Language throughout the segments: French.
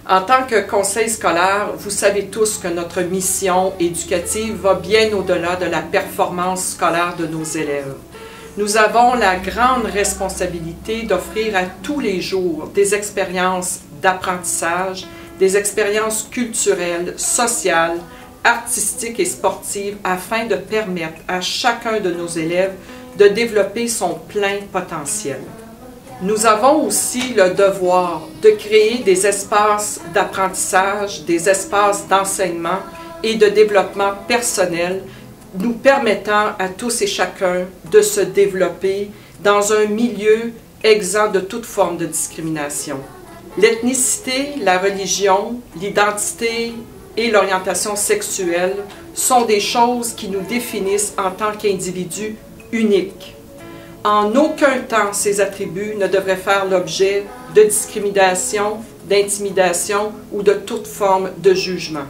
En tant que conseil scolaire, vous savez tous que notre mission éducative va bien au-delà de la performance scolaire de nos élèves. Nous avons la grande responsabilité d'offrir à tous les jours des expériences d'apprentissage, des expériences culturelles, sociales, artistiques et sportives afin de permettre à chacun de nos élèves de développer son plein potentiel. Nous avons aussi le devoir de créer des espaces d'apprentissage, des espaces d'enseignement et de développement personnel, nous permettant à tous et chacun de se développer dans un milieu exempt de toute forme de discrimination. L'ethnicité, la religion, l'identité et l'orientation sexuelle sont des choses qui nous définissent en tant qu'individus uniques. En aucun temps, ces attributs ne devraient faire l'objet de discrimination, d'intimidation ou de toute forme de jugement.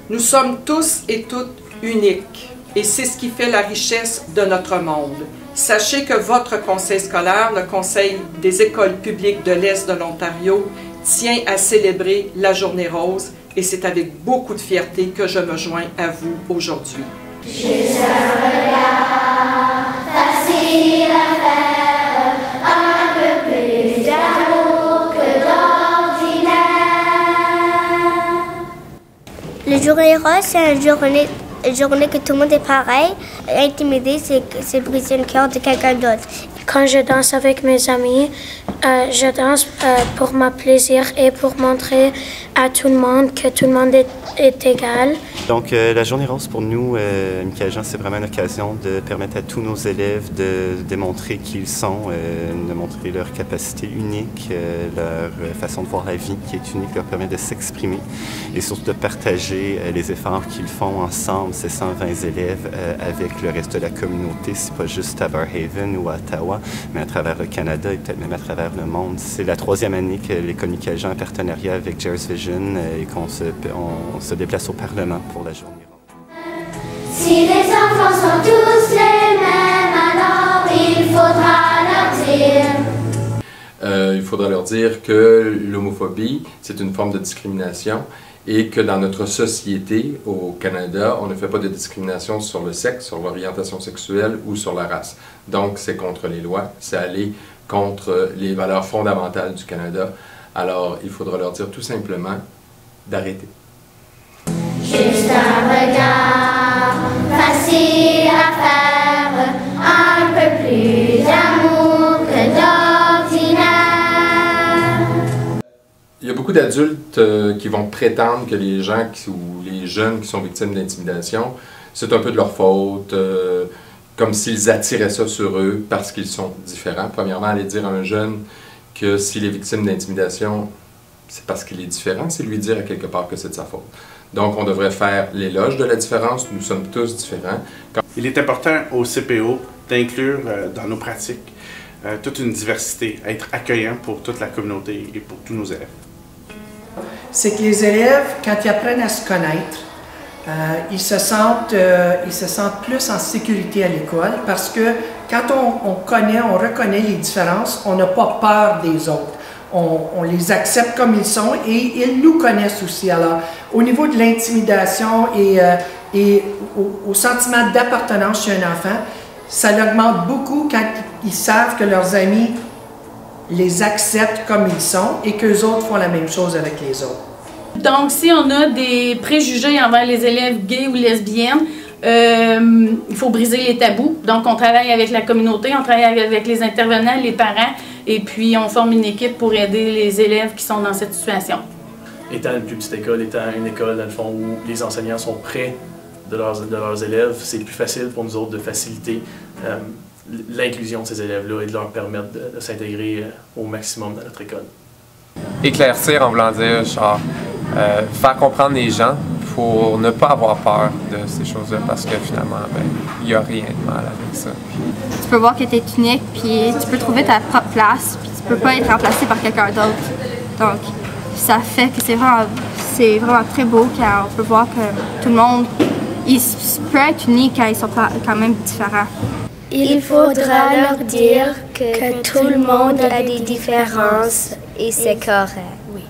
Nous sommes tous et toutes uniques et c'est ce qui fait la richesse de notre monde. Sachez que votre conseil scolaire, le Conseil des écoles publiques de l'Est de l'Ontario, tient à célébrer la Journée rose et c'est avec beaucoup de fierté que je me joins à vous aujourd'hui. Juste un regard facile à faire, un peu plus d'amour que d'ordinaire. La journée rose, c'est une journée que tout le monde est pareil. Intimider, c'est briser le cœur de quelqu'un d'autre. Quand je danse avec mes amis, je danse pour mon plaisir et pour montrer à tout le monde que tout le monde est égal. Donc, la Journée rose pour nous, Michaël Jean, c'est vraiment une occasion de permettre à tous nos élèves de démontrer qui ils sont, de montrer leur capacité unique, leur façon de voir la vie qui est unique, leur permet de s'exprimer et surtout de partager les efforts qu'ils font ensemble, ces 120 élèves, avec le reste de la communauté. C'est pas juste à Barrhaven ou à Ottawa, mais à travers le Canada et peut-être même à travers le monde. C'est la 3e année que l'École Michaël Jean, en partenariat avec Jares Vision, et qu'on se déplace au Parlement pour la Journée rose. Si les enfants sont tous les mêmes, alors il faudra leur dire que l'homophobie, c'est une forme de discrimination et que dans notre société, au Canada, on ne fait pas de discrimination sur le sexe, sur l'orientation sexuelle ou sur la race. Donc, c'est contre les lois, c'est aller contre les valeurs fondamentales du Canada. Alors, il faudra leur dire tout simplement d'arrêter. Juste un regard facile à faire, un peu plus d'amour que d'ordinaire. Il y a beaucoup d'adultes qui vont prétendre que les gens ou les jeunes qui sont victimes d'intimidation, c'est un peu de leur faute, comme s'ils attiraient ça sur eux parce qu'ils sont différents. Premièrement, aller dire à un jeune que s'il est victime d'intimidation, c'est parce qu'il est différent, c'est lui dire à quelque part que c'est de sa faute. Donc, on devrait faire l'éloge de la différence. Nous sommes tous différents. Il est important au CPO d'inclure dans nos pratiques toute une diversité, être accueillant pour toute la communauté et pour tous nos élèves. C'est que les élèves, quand ils apprennent à se connaître, ils se sentent plus en sécurité à l'école parce que quand on reconnaît les différences, on n'a pas peur des autres. On les accepte comme ils sont et ils nous connaissent aussi. Alors, au niveau de l'intimidation et au sentiment d'appartenance chez un enfant, ça l'augmente beaucoup quand ils savent que leurs amis les acceptent comme ils sont et qu'eux autres font la même chose avec les autres. Donc, si on a des préjugés envers les élèves gays ou lesbiennes, il faut briser les tabous. Donc, on travaille avec la communauté, on travaille avec les intervenants, les parents, et puis on forme une équipe pour aider les élèves qui sont dans cette situation. Étant une plus petite école, étant une école dans le fond où les enseignants sont près de leurs élèves, c'est plus facile pour nous autres de faciliter l'inclusion de ces élèves-là et de leur permettre de s'intégrer au maximum dans notre école. Éclaircir en voulant dire, genre, faire comprendre les gens pour ne pas avoir peur de ces choses-là parce que finalement, il n'y a rien de mal avec ça. Tu peux voir que tu es unique, puis tu peux trouver ta propre place, puis tu peux pas être remplacé par quelqu'un d'autre. Donc, ça fait que c'est vraiment très beau quand on peut voir que tout le monde peut être uni quand ils sont quand même différents. Il faudra leur dire que tout le monde a des différences et c'est correct. Oui.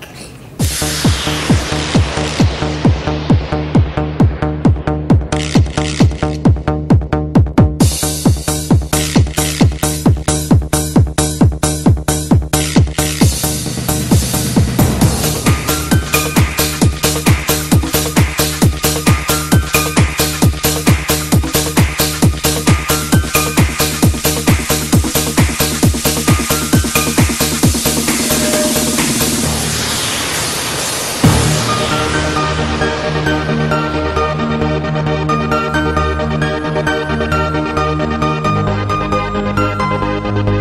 Thank you.